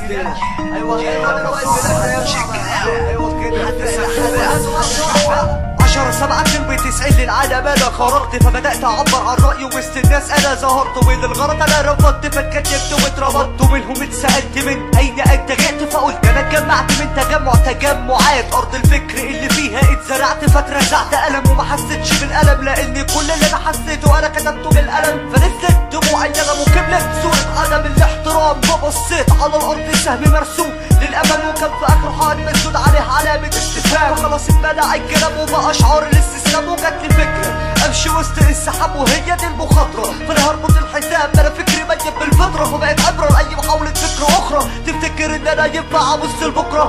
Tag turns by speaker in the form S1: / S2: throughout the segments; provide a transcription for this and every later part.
S1: ستيج. ايوه كده 10/7 2090 للعالم انا خرجت، فبدأت اعبر عن رأيي وسط الناس انا ظهرت، وللغرض انا رفضت فاتكتبت واترفضت، ومنهم اتسألت من اين انت جئت، فقلت انا اتجمعت من تجمعات ارض الفكر اللي فيها اتزرعت، فاترزعت ألم وما حسيتش بالألم، لان كل اللي انا حسيته انا كتبته بالقلم، فنزلت دموعي الندم وكملت صورة عدم الاحترام، فبصيت على الارض سهم مرسوم للامام، وكان في اخره حائط مسدود عليه علامة استفهام، فخلاص اتبدع الكلام وبقى اشعار الاستسلام، وجات لي فكرة امشي وسط السحاب وهي دي المخاطرة، فانا هربط الحساب انا فكري ميت بالفطرة، فبقيت عبرة لاي محاولة فكر اخرى تفتكر ان انا ينفع ابص لبكرة.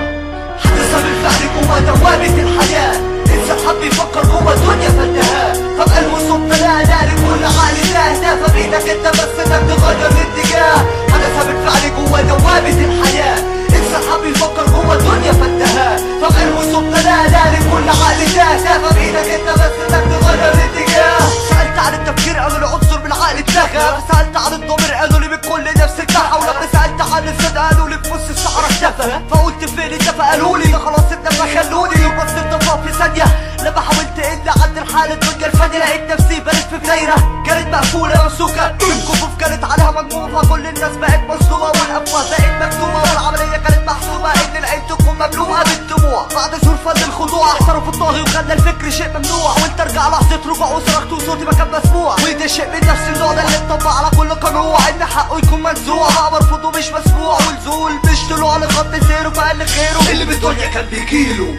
S1: حدث بالفعل جوا دوامة الحياة، انسان حب يفكر جوا الدنيا فانتهى، فبقى المصب لا لكل عقل تهدى، فبايدك انت بس انك تغير الاتجاه. حدث بالفعل جوا دوامة الحياة، انسان حب يفكر جوا الدنيا فانتهى، فبقى المصب لا لكل عقل تهدى، فبايدك انت بس انك تغير الاتجاه. سألت عن التفكير قالوا لي عنصر من العقل اتلغى، فسألت عن الضمير قالوا لي بكل نفس اتنحى، ولما سألت عن الصدق قالوا لي في نص الصحراء اختفى، فقلت فين اتفق قالوا لي ده خلاص اتفق خلوني، وبصيت طفى في ثانية لما حاولت الا عند الحالة الدنيا الفانية، لقيت نفسي بلف في دايرة كانت مقفولة ممسوكة، الكفوف كانت عليها مجموعة، فكل الناس بقت مصدومة والأفواه بقت مكتومة، والعملية كانت محسومة ان العين تكون مملوءة بالدموع، بعد شهور فن الخضوع احترف الطاغي وخلى الفكر شيء ممنوع، وانت ارجع لحظة رجوع وصرخت وصوتي ما كان مسموع، وده شيء من نفس النوع ده اللي اتطبق على كل قنوع، ان حقه يكون منزوع بقى مرفوض ومش مسموع، والذول مش طلوع لخط سيره فقال خيره اللي بالدنيا كان بيجيله،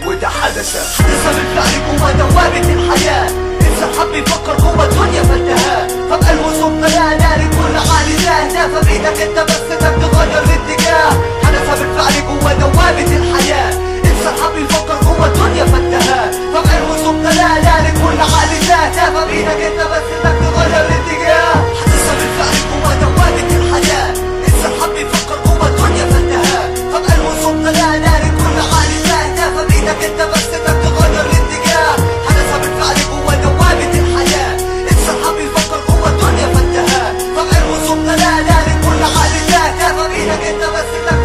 S1: وده حدث بالفعل جوا دوامة الحياة، انسان حب يفكر جوا الدنيا فانتهى، فبقى الوصول لا لكل عقل تهدى، فبايدك انت بس انك تغير الاتجاه. حدث بالفعل جوا دوامة الحياة، انسان حب يفكر جوا الدنيا فانتهى، فبقى الوصول لا لكل عقل تهدى، فبايدك انت بس انك تغير الاتجاه. حدث بالفعل جوا دوامة الحياة، انسان حب يفكر جوا الدنيا فانتهى، فبقى الوصول لا لكل عقل تهدى، فبايدك انت بس انك تغير الاتجاه. حدث بالفعل جوا دوامة الحياة، انسان حب يفكر جوا الدنيا فانتهى، فبقى الوصول لا لكل عقل تهدى، فبايدك انت بس انك